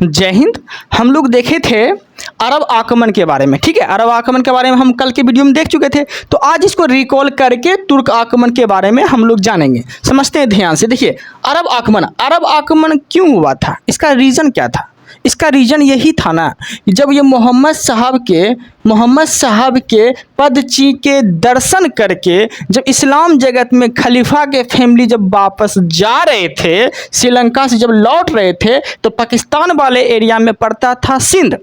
जय हिंद। हम लोग देखे थे अरब आक्रमण के बारे में, ठीक है। अरब आक्रमण के बारे में हम कल के वीडियो में देख चुके थे, तो आज इसको रिकॉल करके तुर्क आक्रमण के बारे में हम लोग जानेंगे। समझते हैं ध्यान से। देखिए, अरब आक्रमण क्यों हुआ था, इसका रीज़न क्या था। इसका रीज़न यही था ना, जब ये मोहम्मद साहब के पदची के दर्शन करके जब इस्लाम जगत में खलीफा के फैमिली जब वापस जा रहे थे, श्रीलंका से जब लौट रहे थे, तो पाकिस्तान वाले एरिया में पड़ता था सिंध।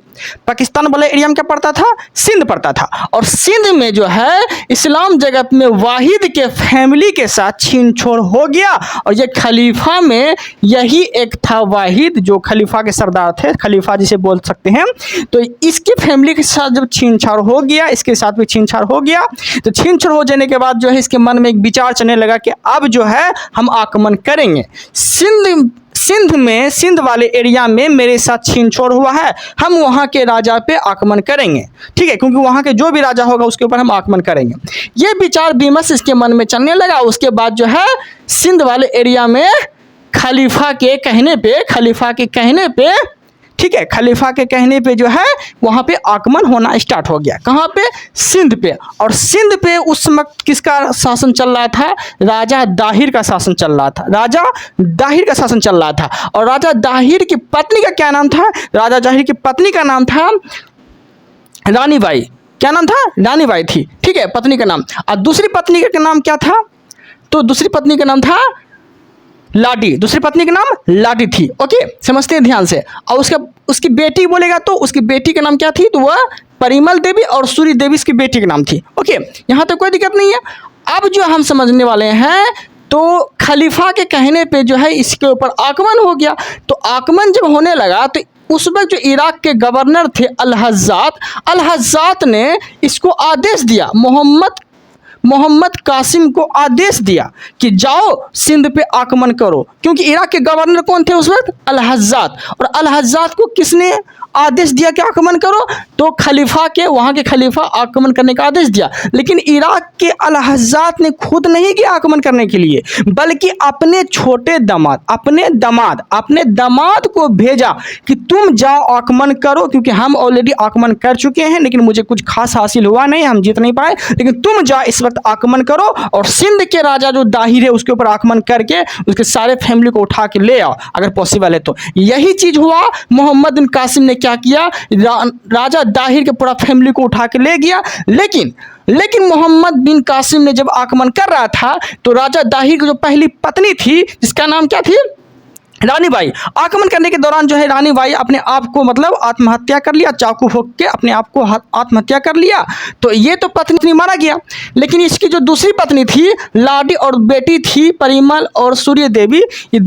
पाकिस्तान वाले एरिया में क्या पड़ता था, सिंध पड़ता था। और सिंध में जो है इस्लाम जगत में वाहिद के फैमिली के साथ छीन छोड़ हो गया। और ये खलीफा में यही एक था वाहिद, जो खलीफा के सरदार थे, खलीफा जिसे बोल सकते हैं। तो इसके फैमिली के साथ जब छीन छाड़ हो गया, इसके साथ भी छीन छाड़ हो गया, तो छीन छाड़ हो जाने के बाद जो है इसके मन में एक विचार चलने लगा कि अब जो है हम आक्रमण करेंगे। सिंध वाले एरिया में मेरे साथ छीन छोड़ हुआ है, हम वहाँ के राजा पे आक्रमण करेंगे, ठीक है, क्योंकि वहाँ के जो भी राजा होगा उसके ऊपर हम आक्रमण करेंगे। ये विचार विमर्श इसके मन में चलने लगा। उसके बाद जो है सिंध वाले एरिया में खलीफा के कहने पे ठीक है, खलीफा के कहने पे जो है वहाँ पे आक्रमण होना स्टार्ट हो गया। कहाँ पे, सिंध पे। और सिंध पे उस वक्त किसका शासन चल रहा था, राजा दाहिर का शासन चल रहा था। और राजा दाहिर की पत्नी का क्या नाम था, राजा दाहिर की पत्नी का नाम था रानी बाई। क्या नाम था, रानी बाई थी, ठीक है, पत्नी का नाम। और दूसरी पत्नी का नाम क्या था, तो दूसरी पत्नी का नाम था लाडी। दूसरी पत्नी का नाम लाडी थी। ओके, समझते हैं ध्यान से। और उसकी बेटी बोलेगा तो उसकी बेटी का नाम क्या थी, तो वह परिमल देवी और सूर्य देवी इसकी बेटी का नाम थी। ओके, यहाँ तक कोई दिक्कत नहीं है। अब जो हम समझने वाले हैं, तो खलीफा के कहने पे जो है इसके ऊपर आक्रमण हो गया। तो आक्रमण जब होने लगा तो उस वक्त जो इराक के गवर्नर थे अल हज्जात ने इसको आदेश दिया, मोहम्मद कासिम को आदेश दिया कि जाओ सिंध पे आक्रमण करो, क्योंकि इराक के गवर्नर कौन थे उस वक्त, अल हज्जात। और अल हज्जात को किसने आदेश दिया कि आक्रमण करो, तो वहाँ के खलीफा आक्रमण करने का आदेश दिया। लेकिन इराक के अल हज्जात ने खुद नहीं किया आक्रमण करने के लिए, बल्कि अपने छोटे अपने दामाद को भेजा कि तुम जाओ आक्रमण करो, क्योंकि हम ऑलरेडी आक्रमण कर चुके हैं, लेकिन मुझे कुछ खास हासिल हुआ नहीं, हम जीत नहीं पाए, लेकिन तुम जाओ इस वक्त आक्रमण करो और सिंध के राजा जो दाहिर है उसके ऊपर आक्रमण करके उसके सारे फैमिली को उठा के ले आओ, अगर पॉसिबल है तो। यही चीज हुआ। मोहम्मद बिन कासिम ने क्या किया, राजा दाहिर के पूरा फैमिली को उठा के ले गया। लेकिन मोहम्मद बिन कासिम ने जब आक्रमण कर रहा था, तो राजा दाहिर की जो पहली पत्नी थी, जिसका नाम क्या थी, रानी बाई, आक्रमण करने के दौरान जो है रानी बाई अपने आप को आत्महत्या कर लिया, चाकू ठोक के अपने आप को आत्महत्या कर लिया। तो ये तो पत्नी मारा गया। लेकिन इसकी जो दूसरी पत्नी थी लाडी और बेटी थी परिमल और सूर्य देवी, ये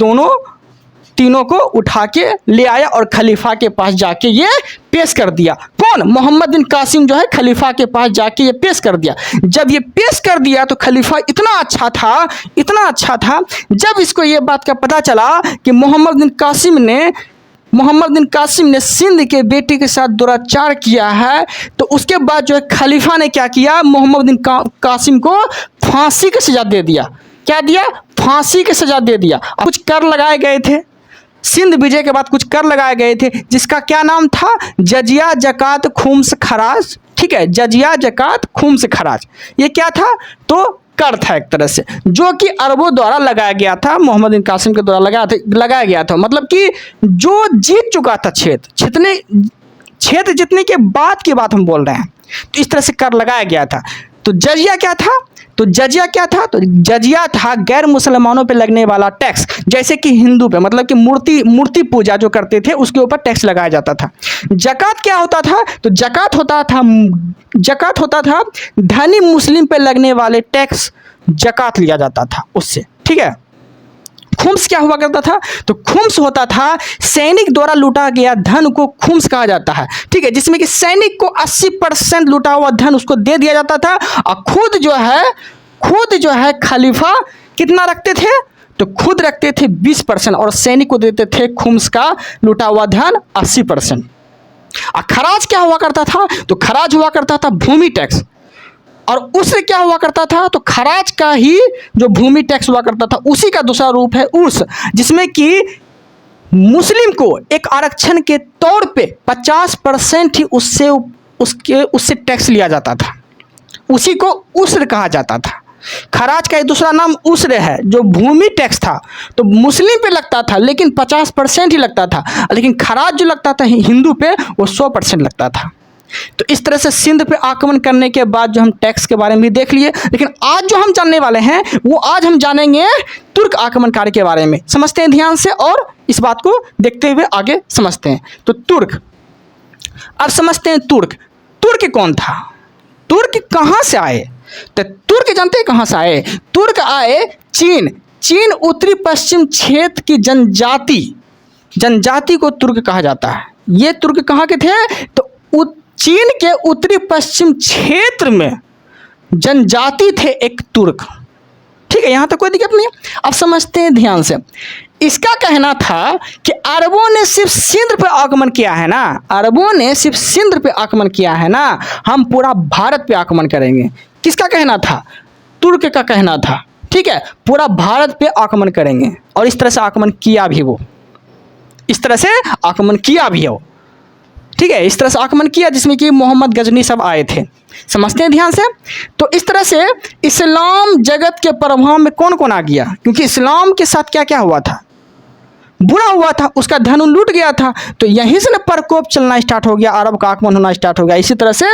तीनों को उठा के ले आया और खलीफा के पास जाके ये पेश कर दिया। कौन, मोहम्मद बिन कासिम जो है खलीफा के पास जाके ये पेश कर दिया। जब ये पेश कर दिया तो खलीफा इतना अच्छा था, जब इसको ये बात का पता चला कि मोहम्मद बिन कासिम ने सिंध के बेटे के साथ दुराचार किया है, तो उसके बाद जो है खलीफा ने क्या किया, मोहम्मद बिन कासिम को फांसी की सजा दे दिया। क्या दिया, फांसी की सजा दे दिया। कुछ कर लगाए गए थे, सिंध विजय के बाद कुछ कर लगाए गए थे, जिसका क्या नाम था, जजिया जकात खुम्स खराज, ठीक है, जजिया जकात खुम्स खराज। ये क्या था, तो कर था एक तरह से, जो कि अरबों द्वारा लगाया गया था, मोहम्मद बिन कासिम के द्वारा लगाया गया था। मतलब कि जो जीत चुका था क्षेत्र जीतने के बाद की बात हम बोल रहे हैं, तो इस तरह से कर लगाया गया था। तो जजिया क्या था, तो जजिया था गैर मुसलमानों पे लगने वाला टैक्स, जैसे कि हिंदू पे, मतलब कि मूर्ति पूजा जो करते थे उसके ऊपर टैक्स लगाया जाता था। जकात क्या होता था, तो जकात होता था धनी मुस्लिम पे लगने वाले टैक्स, जकात लिया जाता था उससे, ठीक है। खुम्स क्या हुआ करता था, तो खुम्स होता था सैनिक द्वारा लूटा गया धन को खुम्स कहा जाता है, ठीक है, जिसमें कि सैनिक को 80% लूटा हुआ धन उसको दे दिया जाता था। और खुद जो है खलीफा कितना रखते थे, तो खुद रखते थे 20% और सैनिक को देते थे खुम्स का लूटा हुआ धन 80%। और खराज क्या हुआ करता था, तो खराज हुआ करता था भूमि टैक्स। और उससे क्या हुआ करता था, तो खराज का ही जो भूमि टैक्स हुआ करता था, उसी का दूसरा रूप है उर्स, जिसमें कि मुस्लिम को एक आरक्षण के तौर पे 50% ही उससे टैक्स लिया जाता था। उसी को उस्र कहा जाता था। खराज का एक दूसरा नाम उस्र है, जो भूमि टैक्स था तो मुस्लिम पे लगता था लेकिन 50% ही लगता था, लेकिन खराज जो लगता था हिंदू पे वो 100% लगता था। तो इस तरह से सिंध पे आक्रमण करने के बाद जो हम टैक्स के बारे में भी देख लिए, लेकिन आज जो हम जानने वाले हैं वो आज हम जानेंगे तुर्क आक्रमणकारी के बारे में। समझते हैं ध्यान से और इस बात को देखते हुए आगे समझते हैं। तो तुर्क, अब समझते हैं तुर्क। तुर्क कौन था? तुर्क कहाँ से आए? तो तुर्क जानते हैं कहाँ से आए? तुर्क आए चीन उत्तरी पश्चिम क्षेत्र की जनजाति को तुर्क कहा जाता है। ये तुर्क कहाँ के थे? तो चीन के उत्तरी पश्चिम क्षेत्र में जनजाति थे एक तुर्क। ठीक है, यहाँ तक कोई दिक्कत नहीं है। अब समझते हैं ध्यान से। इसका कहना था कि अरबों ने सिर्फ सिंध पे आक्रमण किया है ना, अरबों ने सिर्फ सिंध पे आक्रमण किया है ना, हम पूरा भारत पे आक्रमण करेंगे। किसका कहना था? तुर्क का कहना था। ठीक है, पूरा भारत पे आक्रमण करेंगे। और इस तरह से आक्रमण किया भी वो, इस तरह से आक्रमण किया भी हो। ठीक है, इस तरह से आक्रमण किया जिसमें कि मोहम्मद गजनी सब आए थे। समझते हैं ध्यान से। तो इस तरह से इस्लाम जगत के प्रभाव में कौन कौन आ गया? क्योंकि इस्लाम के साथ क्या क्या हुआ था? बुरा हुआ था, उसका धन लूट गया था। तो यहीं से ना प्रकोप चलना स्टार्ट हो गया, अरब का आक्रमण होना स्टार्ट हो गया। इसी तरह से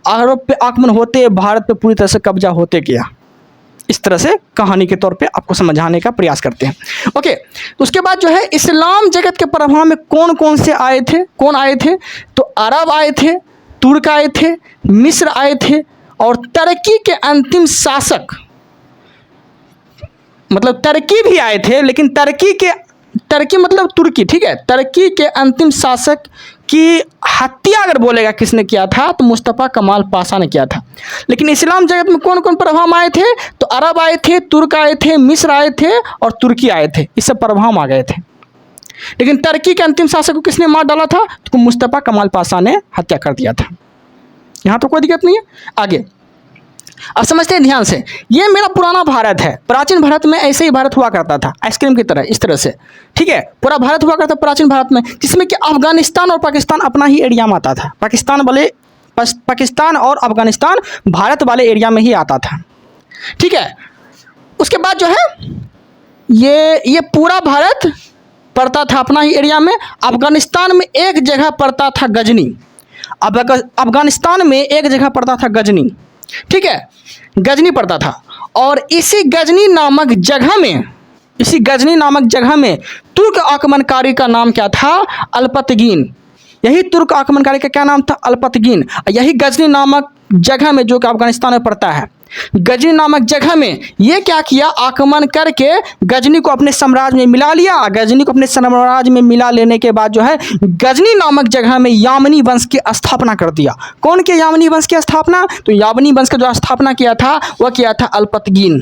अरब पे आक्रमण होते भारत पे पूरी तरह से कब्जा होते गया। इस तरह से कहानी के तौर पे आपको समझाने का प्रयास करते हैं। ओके, उसके बाद जो है इस्लाम जगत के प्रभाव में कौन कौन से आए थे? कौन आए थे? तो अरब आए थे, तुर्क आए थे, मिस्र आए थे और तुर्की के अंतिम शासक, मतलब तुर्की भी आए थे, लेकिन तुर्की मतलब तुर्की। ठीक है, तुर्की के अंतिम शासक की हत्या अगर बोलेगा किसने किया था तो मुस्तफ़ा कमाल पाशा ने किया था। लेकिन इस्लाम जगत में कौन कौन प्रभाव आए थे? तो अरब आए थे, तुर्क आए थे, मिस्र आए थे और तुर्की आए थे। इससे प्रभाव आ गए थे। लेकिन तुर्की के अंतिम शासक को किसने मार डाला था? तो मुस्तफ़ा कमाल पाशा ने हत्या कर दिया था। यहाँ तो कोई दिक्कत नहीं है। आगे अब समझते हैं ध्यान से। ये मेरा पुराना भारत है। प्राचीन भारत में ऐसे ही भारत हुआ करता था, आइसक्रीम की तरह, इस तरह से। ठीक है, पूरा भारत हुआ करता प्राचीन भारत में, जिसमें कि अफगानिस्तान और पाकिस्तान अपना ही एरिया में आता था। पाकिस्तान और अफगानिस्तान भारत वाले एरिया में ही आता था। ठीक है, उसके बाद जो है ये पूरा भारत पड़ता था अपना ही एरिया में। अफगानिस्तान में एक जगह पड़ता था गजनी। अफगानिस्तान में एक जगह पड़ता था गजनी। ठीक है, गजनी पड़ता था। और इसी गजनी नामक जगह में तुर्क आक्रमणकारी का नाम क्या था? अल्पतगीन। यही तुर्क आक्रमणकारी का क्या नाम था? अल्पतगीन। यही गजनी नामक जगह में, जो कि अफगानिस्तान में पड़ता है, गजनी नामक जगह में ये क्या किया? आक्रमण करके गजनी को अपने साम्राज्य में मिला लिया। गजनी को अपने साम्राज्य में मिला लेने के बाद जो है गजनी नामक जगह में यामनी वंश की स्थापना कर दिया। कौन किया यामनी वंश की स्थापना? तो यामनी वंश का जो स्थापना किया था वह किया था अल्पतगीन।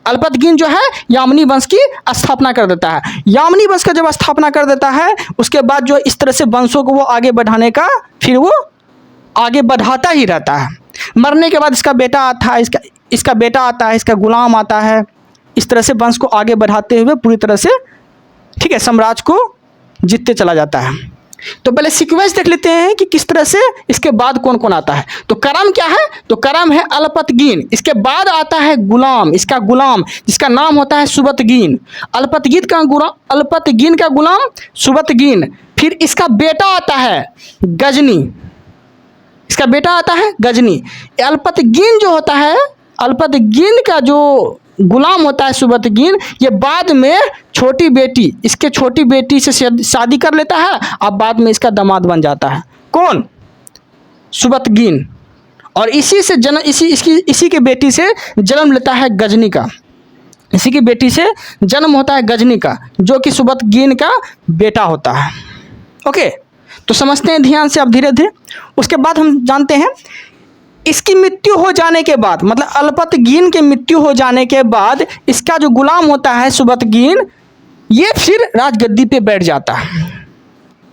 अल्पतगीन जो है यामनी वंश की स्थापना कर देता है। यामनी वंश का जब स्थापना कर देता है उसके बाद जो इस तरह से वंशों को वो आगे बढ़ाने का, फिर वो आगे बढ़ाता ही रहता है। मरने के बाद इसका बेटा आता है, इसका बेटा आता है, इसका गुलाम आता है। इस तरह से वंश को आगे बढ़ाते हुए पूरी तरह से, ठीक है, साम्राज्य को जीतते चला जाता है। तो पहले सीक्वेंस देख लेते हैं कि किस तरह से इसके बाद कौन कौन आता है। तो करम क्या है? तो करम है अल्पतगीन। इसके बाद आता है गुलाम, इसका गुलाम जिसका नाम होता है सुबतगीन। अल्पतगीन का गुलाम सुबतगीन। फिर इसका बेटा आता है गजनी, इसका बेटा आता है गजनी। अल्पतगीन जो होता है, अल्पतगीन का जो गुलाम होता है सुबतगीन, ये बाद में छोटी बेटी, इसके छोटी बेटी से शादी कर लेता है। अब बाद में इसका दामाद बन जाता है। कौन? सुबतगीन। और इसी से जन्म, इसी के बेटी से जन्म लेता है गजनी का। इसी की बेटी से जन्म होता है गजनी का, जो कि सुबतगीन का बेटा होता है। ओके, तो समझते हैं ध्यान से अब धीरे धीरे। उसके बाद हम जानते हैं इसकी मृत्यु हो जाने के बाद, मतलब अल्पतगीन की मृत्यु हो जाने के बाद इसका जो गुलाम होता है सुबतगीन, ये फिर राजगद्दी पे बैठ जाता है।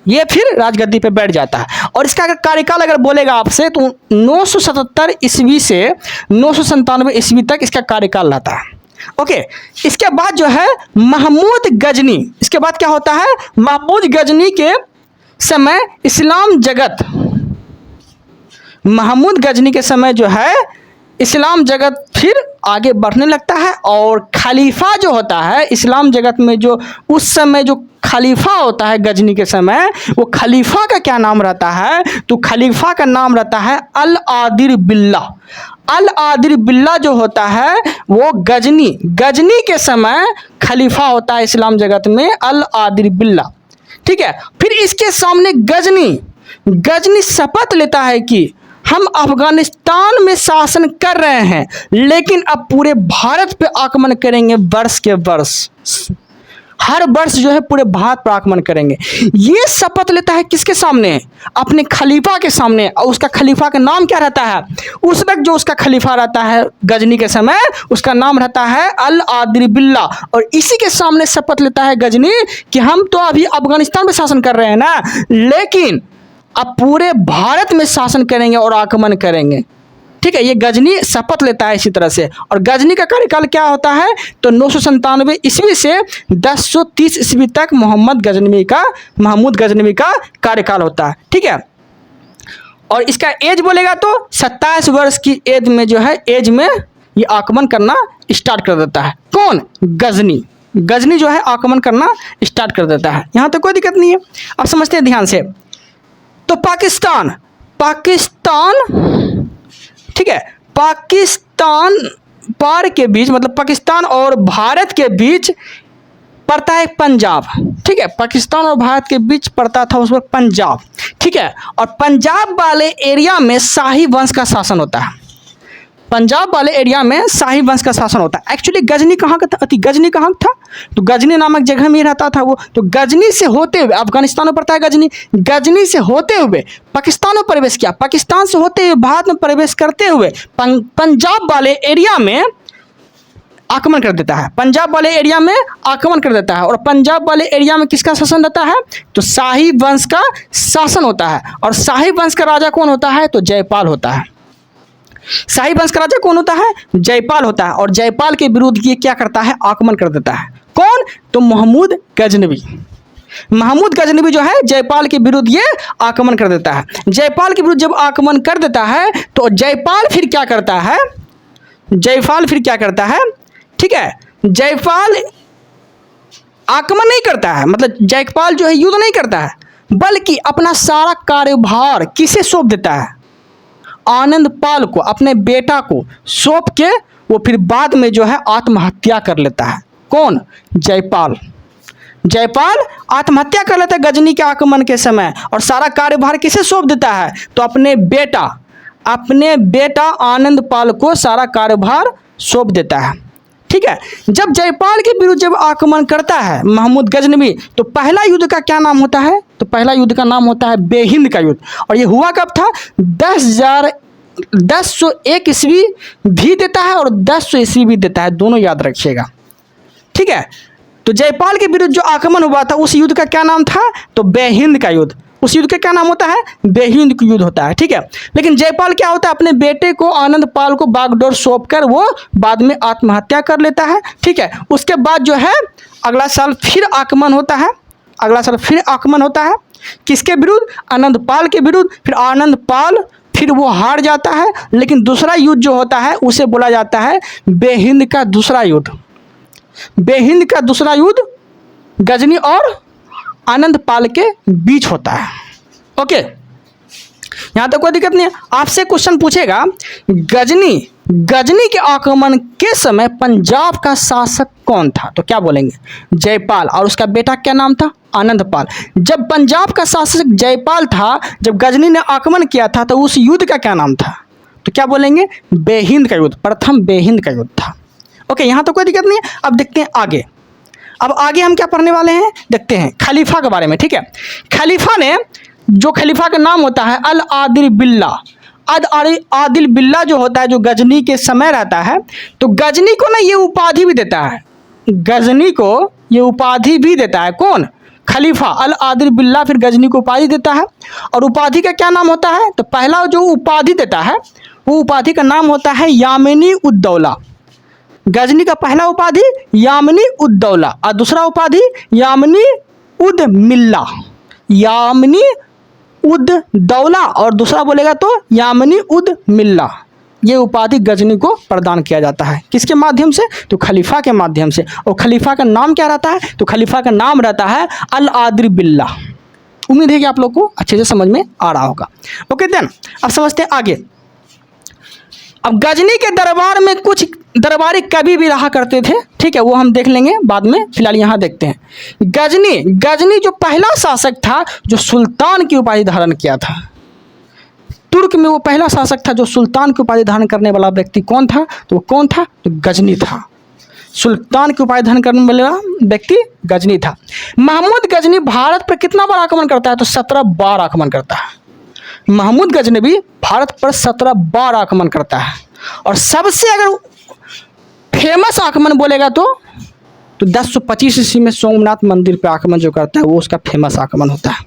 ये फिर राजगद्दी पे बैठ जाता है। और इसका अगर कार्यकाल अगर बोलेगा आपसे तो 977 ईस्वी से 997 ईस्वी तक इसका कार्यकाल रहता है। ओके, इसके बाद जो है महमूद गजनी, इसके बाद क्या होता है, महमूद गजनी के समय इस्लाम जगत, महमूद गजनी के समय जो है इस्लाम जगत फिर आगे बढ़ने लगता है। और खलीफा जो होता है इस्लाम जगत में, जो उस समय जो खलीफा होता है गजनी के समय, वो खलीफा का क्या नाम रहता है, तो खलीफा का नाम रहता है अल आदिर बिल्ला। अल आदिर बिल्ला जो होता है वो गजनी के समय खलीफा होता है इस्लाम जगत में, अल आदिर बिल्ला। ठीक है, फिर इसके सामने गजनी शपथ लेता है कि हम अफगानिस्तान में शासन कर रहे हैं, लेकिन अब पूरे भारत पे आक्रमण करेंगे, वर्ष के वर्ष, हर वर्ष जो है पूरे भारत पर आक्रमण करेंगे। ये शपथ लेता है किसके सामने, अपने खलीफा के सामने। और उसका खलीफा का नाम क्या रहता है, उस वक्त जो उसका खलीफा रहता है गजनी के समय, उसका नाम रहता है अल आदिर बिल्ला। और इसी के सामने शपथ लेता है गजनी कि हम तो अभी अफगानिस्तान में शासन कर रहे हैं ना, लेकिन अब पूरे भारत में शासन करेंगे और आक्रमण करेंगे। ठीक है, ये गजनी शपथ लेता है इसी तरह से। और गजनी का कार्यकाल क्या होता है, तो 997 ईस्वी से 1030 ईस्वी तक महमूद गजनवी का कार्यकाल होता है। ठीक है, और इसका एज बोलेगा तो 27 वर्ष की एज में जो है, एज में ये आक्रमण करना स्टार्ट कर देता है। कौन, गजनी जो है आक्रमण करना स्टार्ट कर देता है। यहाँ तो कोई दिक्कत नहीं है। अब समझते हैं ध्यान से। तो पाकिस्तान, ठीक है, पाकिस्तान पार के बीच, मतलब पाकिस्तान और भारत के बीच पड़ता है पंजाब। ठीक है, पाकिस्तान और भारत के बीच पड़ता था उस वक्त पंजाब। ठीक है, और पंजाब वाले एरिया में शाही वंश का शासन होता है। पंजाब वाले एरिया में शाही वंश का शासन होता है। एक्चुअली गजनी कहाँ का था, गजनी कहाँ था, तो गजनी नामक जगह में रहता था वो। तो गजनी से होते हुए, अफगानिस्तान में पड़ता है गजनी से होते हुए पाकिस्तान में प्रवेश किया, पाकिस्तान से होते हुए भारत में प्रवेश करते हुए पंजाब वाले एरिया में आक्रमण कर देता है, पंजाब वाले एरिया में आक्रमण कर देता है। और पंजाब वाले एरिया में किसका शासन रहता है, तो शाही वंश का शासन होता है। और शाही वंश का राजा कौन होता है, तो जयपाल होता है। शाही वंश का राजा कौन होता है, जयपाल होता है। और जयपाल के विरुद्ध ये क्या करता है, आक्रमण कर देता है। कौन, तो महमूद गजनवी जो है जयपाल के विरुद्ध ये आक्रमण कर देता है। जयपाल के विरुद्ध जब आक्रमण कर देता है तो जयपाल फिर क्या करता है, ठीक है, जयपाल आक्रमण नहीं करता है, मतलब जयपाल जो है युद्ध नहीं करता है, बल्कि अपना सारा कार्यभार किसे सौंप देता है, आनंद पाल को, अपने बेटा को सौंप के वो फिर बाद में जो है आत्महत्या कर लेता है। कौन, जयपाल आत्महत्या कर लेता है गजनी के आक्रमण के समय। और सारा कार्यभार किसे सौंप देता है, तो अपने बेटा आनंद पाल को सारा कार्यभार सौंप देता है। ठीक है, जब जयपाल के विरुद्ध जब आक्रमण करता है महमूद गजनवी, तो पहला युद्ध का क्या नाम होता है, तो पहला युद्ध का नाम होता है बेहिंद का युद्ध। और ये हुआ कब था, 1001 ईस्वी भी देता है और 1000 ईस्वी भी देता है, दोनों याद रखिएगा। ठीक है, तो जयपाल के विरुद्ध जो आक्रमण हुआ था उस युद्ध का क्या नाम था, तो बेहिंद का युद्ध। उस युद्ध का क्या नाम होता है, बेहिंद युद्ध होता है। ठीक है, लेकिन जयपाल क्या होता है, अपने बेटे को आनंद पाल को बागडोर सौंप कर वो बाद में आत्महत्या कर लेता है। ठीक है, उसके बाद जो है अगला साल फिर आक्रमण होता है, किसके विरुद्ध, आनंद पाल के विरुद्ध। फिर आनंद पाल फिर वो हार जाता है, लेकिन दूसरा युद्ध जो होता है उसे बोला जाता है बेहिंद का दूसरा युद्ध। बेहिंद का दूसरा युद्ध गजनी और आनंद पाल के बीच होता है। ओके, यहाँ तक कोई दिक्कत नहीं है। आपसे क्वेश्चन पूछेगा, गजनी के आक्रमण के समय पंजाब का शासक कौन था, तो क्या बोलेंगे, जयपाल। और उसका बेटा क्या नाम था, आनंद पाल। जब पंजाब का शासक जयपाल था, जब गजनी ने आक्रमण किया था, तो उस युद्ध का क्या नाम था, तो क्या बोलेंगे, बेहिंद का युद्ध, प्रथम बेहिंद का युद्ध था। ओके, यहाँ तो कोई दिक्कत नहीं है। अब देखते हैं आगे। अब आगे हम क्या पढ़ने वाले हैं, देखते हैं खलीफा के बारे में। ठीक है, खलीफा का नाम होता है अल आदिल बिल्ला। आदिल बिल्ला जो होता है, जो गजनी के समय रहता है, तो गजनी को ना ये उपाधि भी देता है, गजनी को ये उपाधि भी देता है। कौन, खलीफा अल आदिल बिल्ला फिर गजनी को उपाधि देता है। और उपाधि का क्या नाम होता है, तो पहला जो उपाधि देता है वो उपाधि का नाम होता है यामिनी उद्दौला। गजनी का पहला उपाधि यामिनी उद दौला और दूसरा उपाधि यामिनी उद मिल्ला। यामिनी उद दौला और दूसरा बोलेगा तो यामिनी उद मिल्ला। ये उपाधि गजनी को प्रदान किया जाता है किसके माध्यम से? तो खलीफा के माध्यम से। और खलीफा का नाम क्या रहता है? तो खलीफा का नाम रहता है अल आदिर बिल्ला। उम्मीद है कि आप लोग को अच्छे से समझ में आ रहा होगा। ओके देन, अब समझते हैं आगे। अब गजनी के दरबार में कुछ दरबारी कवि भी रहा करते थे, ठीक है, वो हम देख लेंगे बाद में, फिलहाल यहाँ देखते हैं। गजनी जो पहला शासक था जो सुल्तान की उपाधि धारण किया था, तुर्क में वो पहला शासक था जो सुल्तान की उपाधि धारण करने वाला व्यक्ति कौन था? तो वो कौन था? तो गजनी था। सुल्तान की उपाधि धारण करने वाला व्यक्ति गजनी था। महमूद गजनी भारत पर कितना बार आक्रमण करता है? तो 17 बार आक्रमण करता है। महमूद गजनवी भारत पर 17 बार आक्रमण करता है। और सबसे अगर फेमस आक्रमण बोलेगा तो 1025 ईस्वी में सोमनाथ मंदिर पर आक्रमण जो करता है वो उसका फेमस आक्रमण होता है,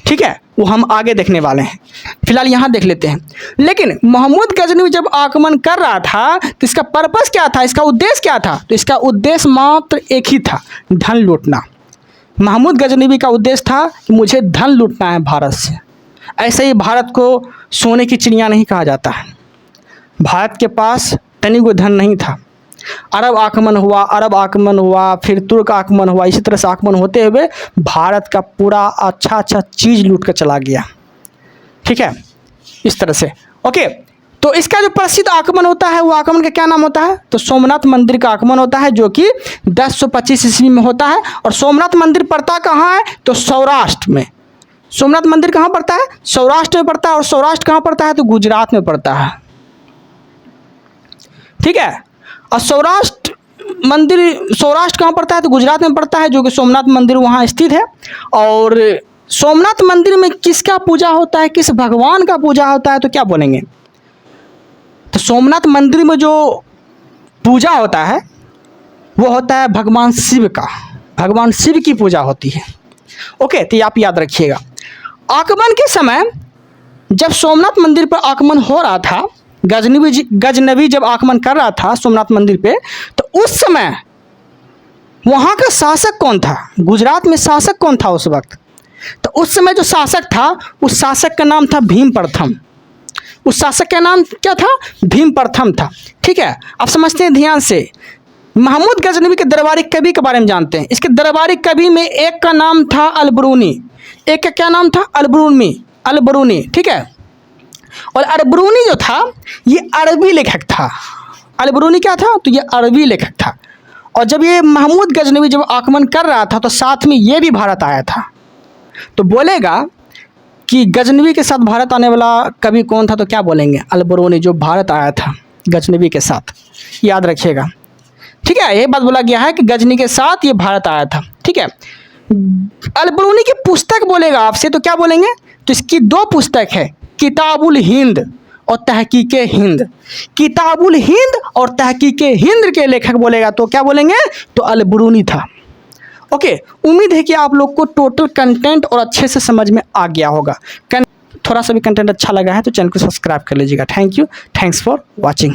ठीक है, वो हम आगे देखने वाले हैं, फिलहाल यहाँ देख लेते हैं। लेकिन महमूद गजनवी जब आक्रमण कर रहा था तो इसका पर्पस क्या था, इसका उद्देश्य क्या था? तो इसका उद्देश्य मात्र एक ही था, धन लूटना। महमूद गजनवी का उद्देश्य था कि मुझे धन लूटना है भारत से। ऐसे ही भारत को सोने की चिड़िया नहीं कहा जाता है। भारत के पास तनिको धन नहीं था। अरब आक्रमण हुआ, फिर तुर्क आक्रमण हुआ, इसी तरह से आक्रमण होते हुए भारत का पूरा अच्छा चीज़ लूट कर चला गया, ठीक है, इस तरह से। ओके, तो इसका जो प्रसिद्ध आक्रमण होता है वो आक्रमण का क्या नाम होता है? तो सोमनाथ मंदिर का आक्रमण होता है जो कि 1025 ईस्वी में होता है। और सोमनाथ मंदिर पड़ता कहाँ है? तो सौराष्ट्र में। सोमनाथ मंदिर कहाँ पड़ता है? सौराष्ट्र में पड़ता है। और सौराष्ट्र कहाँ पड़ता है? तो गुजरात में पड़ता है, ठीक है। और सौराष्ट्र कहाँ पड़ता है? तो गुजरात में पड़ता है, जो कि सोमनाथ मंदिर वहाँ स्थित है। और सोमनाथ मंदिर में किसका पूजा होता है, किस भगवान का पूजा होता है? तो क्या बोलेंगे? तो सोमनाथ मंदिर में जो पूजा होता है वो होता है भगवान शिव का। भगवान शिव की पूजा होती है। ओके, तो आप याद रखिएगा। आक्रमण के समय जब सोमनाथ मंदिर पर आक्रमण हो रहा था, गजनवी जब आक्रमण कर रहा था सोमनाथ मंदिर पे, तो उस समय वहाँ का शासक कौन था? गुजरात में शासक कौन था उस वक्त? तो उस समय जो शासक था उस शासक का नाम था भीम प्रथम। उस शासक का नाम क्या था? भीम प्रथम था, ठीक है। अब समझते हैं ध्यान से। महमूद गजनवी के दरबारी कवि के बारे में जानते हैं। इसके दरबारी कवि में एक का नाम था अलबरूनी, एक का क्या नाम था? अलबरूनी, ठीक है। और अलबरूनी जो था ये अरबी लेखक था। अलबरूनी क्या था? तो ये अरबी लेखक था। और जब ये महमूद गजनवी जब आक्रमण कर रहा था तो साथ में ये भी भारत आया था। तो बोलेगा कि गजनवी के साथ भारत आने वाला कवि कौन था? तो क्या बोलेंगे? अलबरूनी, जो भारत आया था गजनवी के साथ, याद रखिएगा, ठीक है। ये बात बोला गया है कि गजनी के साथ ये भारत आया था, ठीक है। अलबरूनी की पुस्तक बोलेगा आपसे तो क्या बोलेंगे? तो इसकी 2 पुस्तक है, किताबुल हिंद और तहकीके हिंद। किताबुल हिंद और तहकीके हिंद के लेखक बोलेगा तो क्या बोलेंगे? तो अलबरूनी था। ओके, उम्मीद है कि आप लोग को टोटल कंटेंट और अच्छे से समझ में आ गया होगा। थोड़ा सा भी कंटेंट अच्छा लगा है तो चैनल को सब्सक्राइब कर लीजिएगा। Thank you, thanks for watching.